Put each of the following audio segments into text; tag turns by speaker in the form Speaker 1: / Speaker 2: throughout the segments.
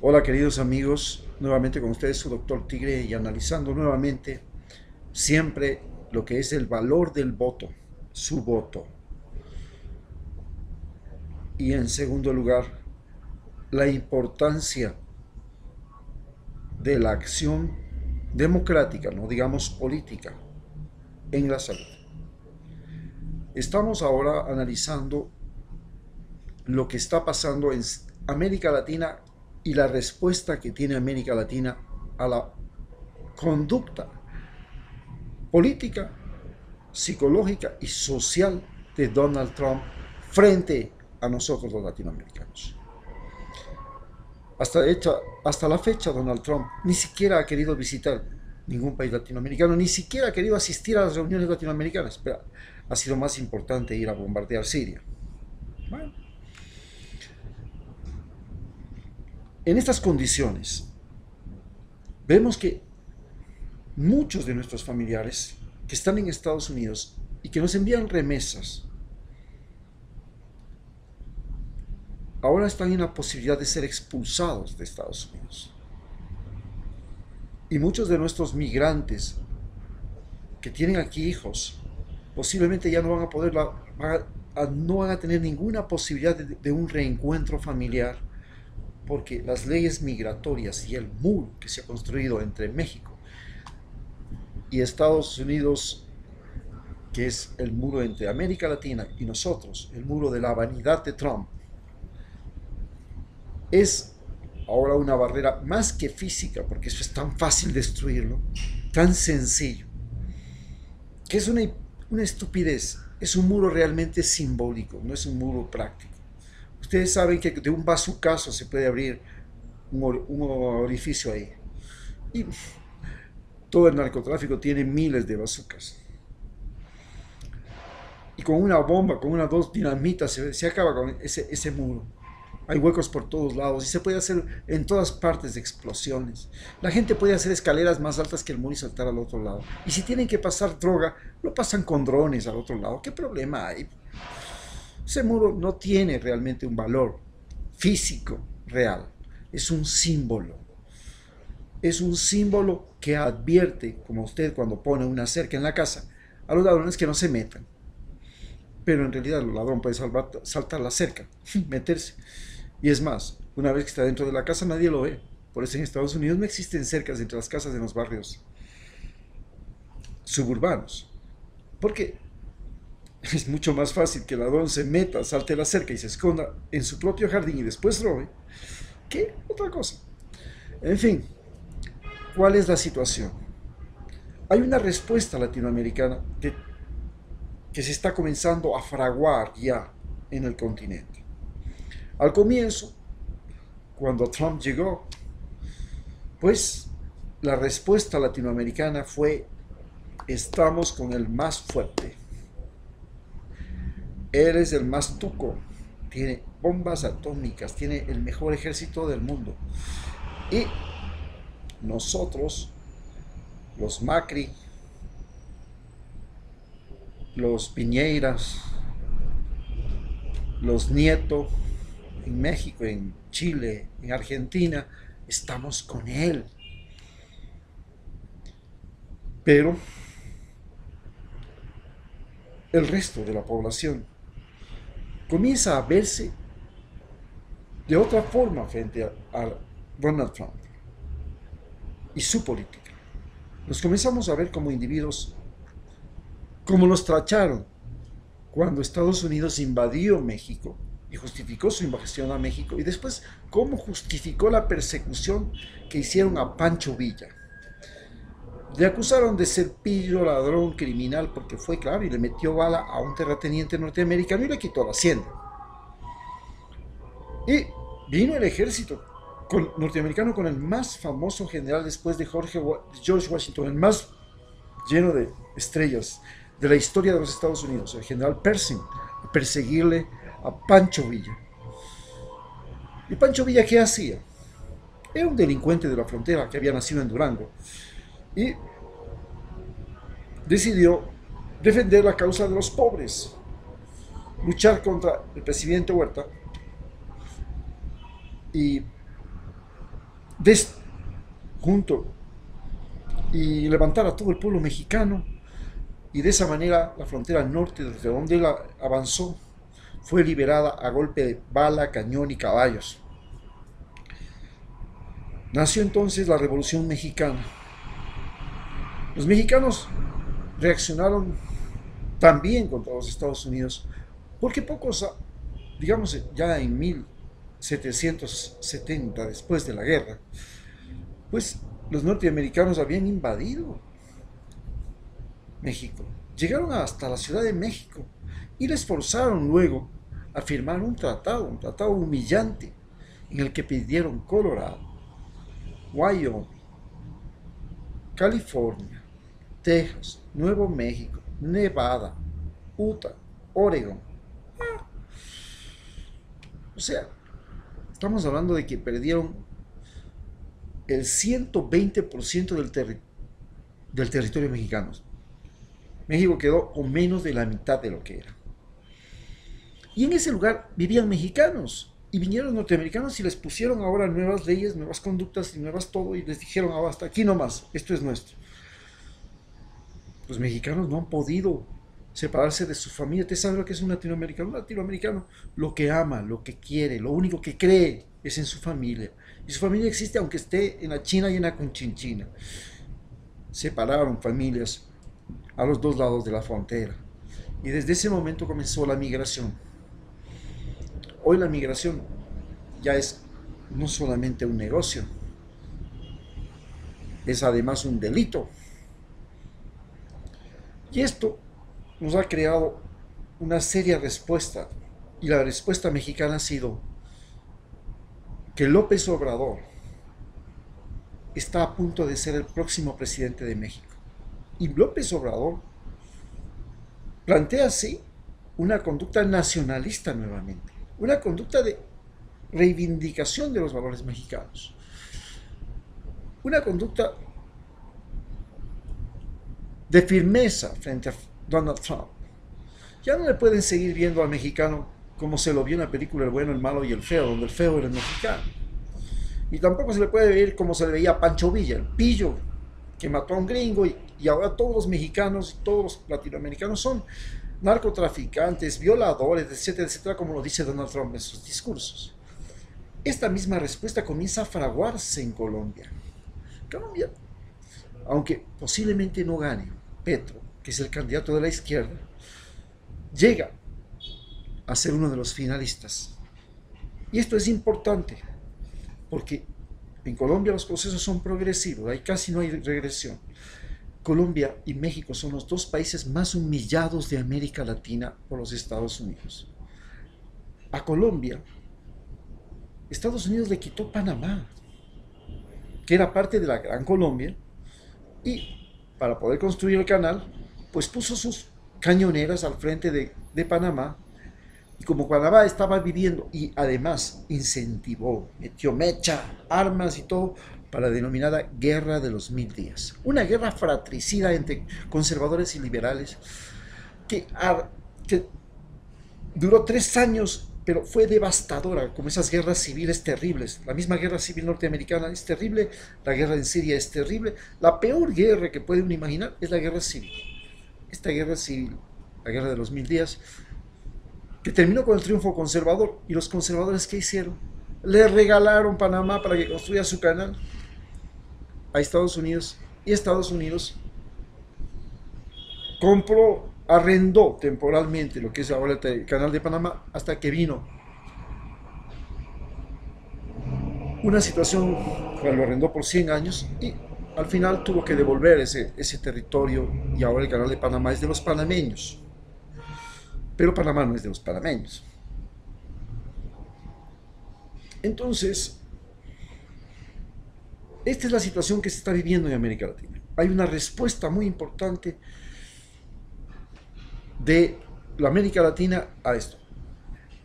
Speaker 1: Hola queridos amigos, nuevamente con ustedes su doctor Tigre y analizando nuevamente siempre lo que es el valor del voto, su voto. Y en segundo lugar, la importancia de la acción democrática, no digamos política, en la salud. Estamos ahora analizando lo que está pasando en América Latina y la respuesta que tiene América Latina a la conducta política, psicológica y social de Donald Trump frente a nosotros los latinoamericanos. Hasta la fecha, Donald Trump ni siquiera ha querido visitar ningún país latinoamericano, ni siquiera ha querido asistir a las reuniones latinoamericanas, pero ha sido más importante ir a bombardear Siria. Bueno, en estas condiciones, vemos que muchos de nuestros familiares que están en Estados Unidos y que nos envían remesas, ahora están en la posibilidad de ser expulsados de Estados Unidos. Y muchos de nuestros migrantes que tienen aquí hijos, posiblemente ya no van a poder, no van a tener ninguna posibilidad de un reencuentro familiar, porque las leyes migratorias y el muro que se ha construido entre México y Estados Unidos, que es el muro entre América Latina y nosotros, el muro de la vanidad de Trump, es ahora una barrera más que física, porque eso es tan fácil destruirlo, tan sencillo, que es una estupidez. Es un muro realmente simbólico, no es un muro práctico. Ustedes saben que de un bazucazo se puede abrir un orificio ahí. Y todo el narcotráfico tiene miles de bazucas. Y con una bomba, con una dos dinamitas, se acaba con ese muro. Hay huecos por todos lados y se puede hacer en todas partes de explosiones. La gente puede hacer escaleras más altas que el muro y saltar al otro lado. Y si tienen que pasar droga, lo pasan con drones al otro lado. ¿Qué problema hay? Ese muro no tiene realmente un valor físico real. Es un símbolo. Es un símbolo que advierte, como usted cuando pone una cerca en la casa, a los ladrones que no se metan. Pero en realidad el ladrón puede saltar la cerca, meterse. Y es más, una vez que está dentro de la casa nadie lo ve. Por eso en Estados Unidos no existen cercas entre las casas en los barrios suburbanos. Porque es mucho más fácil que el ladrón se meta, salte la cerca y se esconda en su propio jardín y después robe, que otra cosa. En fin, ¿cuál es la situación? Hay una respuesta latinoamericana que se está comenzando a fraguar ya en el continente. Al comienzo, cuando Trump llegó, pues la respuesta latinoamericana fue: estamos con el más fuerte. Él es el más tuco, tiene bombas atómicas, tiene el mejor ejército del mundo. Y nosotros, los Macri, los Piñeiras, los Nieto, en México, en Chile, en Argentina, estamos con él. Pero el resto de la población comienza a verse de otra forma frente a Donald Trump y su política. Nos comenzamos a ver como individuos, como nos tacharon cuando Estados Unidos invadió México y justificó su invasión a México, y después cómo justificó la persecución que hicieron a Pancho Villa. Le acusaron de ser pillo, ladrón, criminal, porque fue claro y le metió bala a un terrateniente norteamericano y le quitó la hacienda. Y vino el ejército norteamericano con el más famoso general después de George Washington, el más lleno de estrellas de la historia de los Estados Unidos, el general Pershing, a perseguirle a Pancho Villa. ¿Y Pancho Villa qué hacía? Era un delincuente de la frontera que había nacido en Durango y decidió defender la causa de los pobres, luchar contra el presidente Huerta y des- junto y levantar a todo el pueblo mexicano, y de esa manera la frontera norte, desde donde él avanzó, fue liberada a golpe de bala, cañón y caballos. Nació entonces la Revolución Mexicana. Los mexicanos reaccionaron también contra los Estados Unidos, porque pocos, digamos ya en 1770, después de la guerra, pues los norteamericanos habían invadido México, llegaron hasta la Ciudad de México y les forzaron luego a firmar un tratado humillante, en el que pidieron Colorado, Wyoming, California, Texas, Nuevo México, Nevada, Utah, Oregon. O sea, estamos hablando de que perdieron el 120% del territorio mexicano. México quedó con menos de la mitad de lo que era. Y en ese lugar vivían mexicanos. Y vinieron norteamericanos y les pusieron ahora nuevas leyes, nuevas conductas y nuevas todo. Y les dijeron, ahora hasta aquí nomás, esto es nuestro. Los mexicanos no han podido separarse de su familia. ¿Usted sabe lo que es un latinoamericano? Un latinoamericano lo que ama, lo que quiere, lo único que cree es en su familia. Y su familia existe aunque esté en la China y en la Conchinchina. Separaron familias a los dos lados de la frontera. Y desde ese momento comenzó la migración. Hoy la migración ya es no solamente un negocio, es además un delito. Y esto nos ha creado una seria respuesta. Y la respuesta mexicana ha sido que López Obrador está a punto de ser el próximo presidente de México. Y López Obrador plantea así una conducta nacionalista nuevamente, una conducta de reivindicación de los valores mexicanos, una conducta de firmeza frente a Donald Trump. Ya no le pueden seguir viendo al mexicano como se lo vio en la película El bueno, el malo y el feo, donde el feo era el mexicano. Y tampoco se le puede ver como se le veía a Pancho Villa, el pillo que mató a un gringo, y ahora todos los mexicanos y todos los latinoamericanos son narcotraficantes, violadores, etcétera, etcétera, como lo dice Donald Trump en sus discursos. Esta misma respuesta comienza a fraguarse en Colombia. Colombia, aunque posiblemente no gane Petro, que es el candidato de la izquierda, llega a ser uno de los finalistas. Y esto es importante, porque en Colombia los procesos son progresivos, ahí casi no hay regresión. Colombia y México son los dos países más humillados de América Latina por los Estados Unidos. A Colombia, Estados Unidos le quitó Panamá, que era parte de la Gran Colombia, y para poder construir el canal, pues puso sus cañoneras al frente de Panamá. Y como Panamá estaba viviendo y además incentivó, metió mecha, armas y todo para la denominada Guerra de los 1000 días. Una guerra fratricida entre conservadores y liberales que duró 3 años, pero fue devastadora, como esas guerras civiles terribles. La misma guerra civil norteamericana es terrible, la guerra en Siria es terrible. La peor guerra que puede uno imaginar es la guerra civil. Esta guerra civil, la Guerra de los 1000 días, que terminó con el triunfo conservador. ¿Y los conservadores qué hicieron? Le regalaron Panamá para que construya su canal a Estados Unidos, y Estados Unidos arrendó temporalmente lo que es ahora el canal de Panamá, hasta que vino una situación que lo arrendó por 100 años y al final tuvo que devolver ese territorio, y ahora el canal de Panamá es de los panameños. Pero Panamá no es de los panameños. Entonces, esta es la situación que se está viviendo en América Latina. Hay una respuesta muy importante de la América Latina a esto.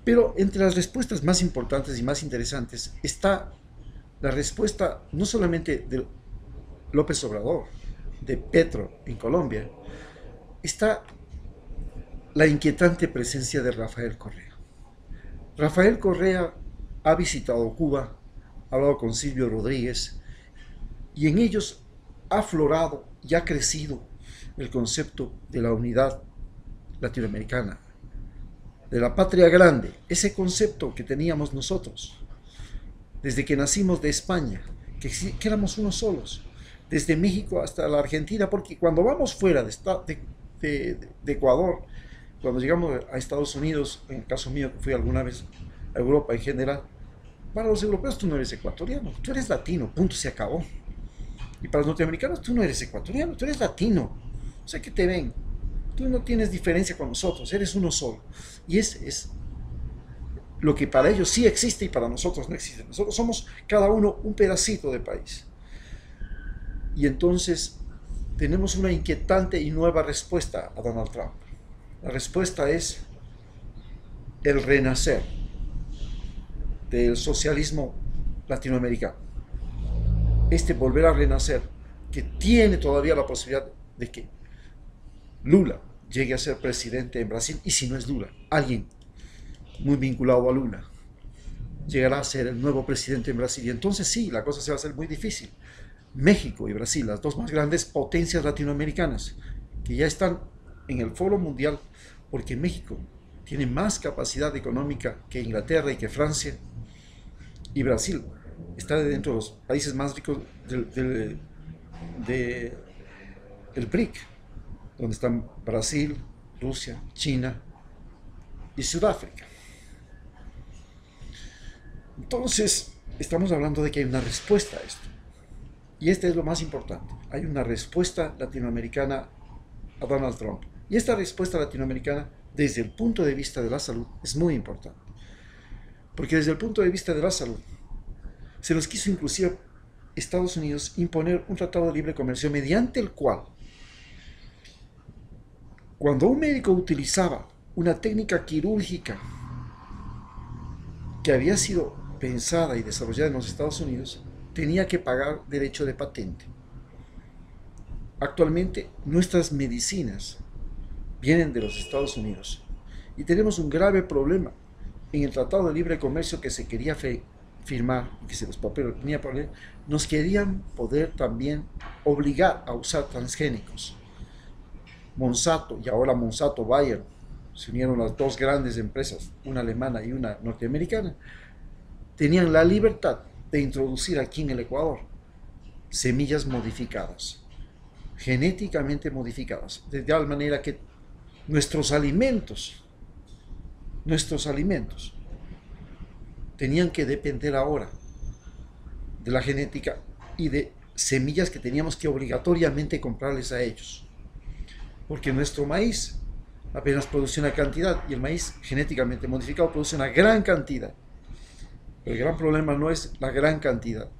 Speaker 1: Pero entre las respuestas más importantes y más interesantes está la respuesta no solamente de López Obrador, de Petro en Colombia, está la inquietante presencia de Rafael Correa. Rafael Correa ha visitado Cuba hablado con Silvio Rodríguez, y en ellos ha aflorado y ha crecido el concepto de la unidad latinoamericana, de la patria grande, ese concepto que teníamos nosotros desde que nacimos de España, que éramos unos solos, desde México hasta la Argentina, porque cuando vamos fuera de Ecuador, cuando llegamos a Estados Unidos, en el caso mío que fui alguna vez a Europa en general, para los europeos tú no eres ecuatoriano, tú eres latino, punto, se acabó. Y para los norteamericanos tú no eres ecuatoriano, tú eres latino, o sea que te ven, tú no tienes diferencia con nosotros, eres uno solo. Y es lo que para ellos sí existe y para nosotros no existe. Nosotros somos cada uno un pedacito de país. Y entonces tenemos una inquietante y nueva respuesta a Donald Trump. La respuesta es el renacer del socialismo latinoamericano. Este volver a renacer, que tiene todavía la posibilidad de que Lula llegue a ser presidente en Brasil, y si no es Lula, alguien muy vinculado a Lula llegará a ser el nuevo presidente en Brasil, y entonces sí, la cosa se va a hacer muy difícil. México y Brasil, las dos más grandes potencias latinoamericanas, que ya están en el foro mundial, porque México tiene más capacidad económica que Inglaterra y que Francia, y Brasil está dentro de los países más ricos del BRIC, donde están Brasil, Rusia, China y Sudáfrica. Entonces, estamos hablando de que hay una respuesta a esto. Y este es lo más importante. Hay una respuesta latinoamericana a Donald Trump. Y esta respuesta latinoamericana, desde el punto de vista de la salud, es muy importante. Porque desde el punto de vista de la salud, se nos quiso inclusive Estados Unidos imponer un tratado de libre comercio mediante el cual, cuando un médico utilizaba una técnica quirúrgica que había sido pensada y desarrollada en los Estados Unidos, tenía que pagar derecho de patente. Actualmente nuestras medicinas vienen de los Estados Unidos y tenemos un grave problema en el Tratado de Libre Comercio que se quería firmar, que se los papeles tenía problema, nos querían poder también obligar a usar transgénicos. Monsanto y ahora Monsanto Bayer, se unieron las dos grandes empresas, una alemana y una norteamericana, tenían la libertad de introducir aquí en el Ecuador semillas modificadas, genéticamente modificadas, de tal manera que nuestros alimentos tenían que depender ahora de la genética y de semillas que teníamos que obligatoriamente comprarles a ellos, porque nuestro maíz apenas produce una cantidad y el maíz genéticamente modificado produce una gran cantidad. El gran problema no es la gran cantidad,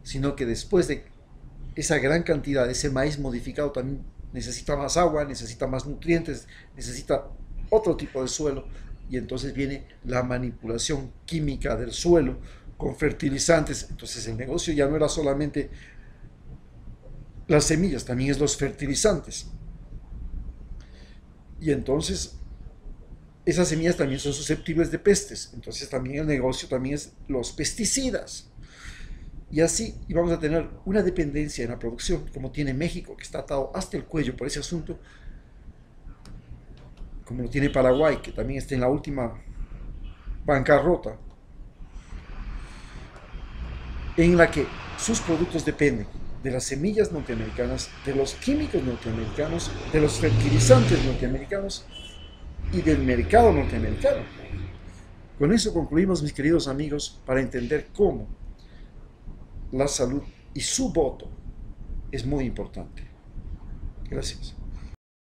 Speaker 1: sino que después de esa gran cantidad, ese maíz modificado también necesita más agua, necesita más nutrientes, necesita otro tipo de suelo, y entonces viene la manipulación química del suelo con fertilizantes. Entonces el negocio ya no era solamente las semillas, también es los fertilizantes. Y entonces esas semillas también son susceptibles de pestes, entonces también el negocio también es los pesticidas. Y así vamos a tener una dependencia en la producción, como tiene México, que está atado hasta el cuello por ese asunto, como lo tiene Paraguay, que también está en la última bancarrota, en la que sus productos dependen de las semillas norteamericanas, de los químicos norteamericanos, de los fertilizantes norteamericanos y del mercado norteamericano. Con eso concluimos, mis queridos amigos, para entender cómo la salud y su voto es muy importante. Gracias.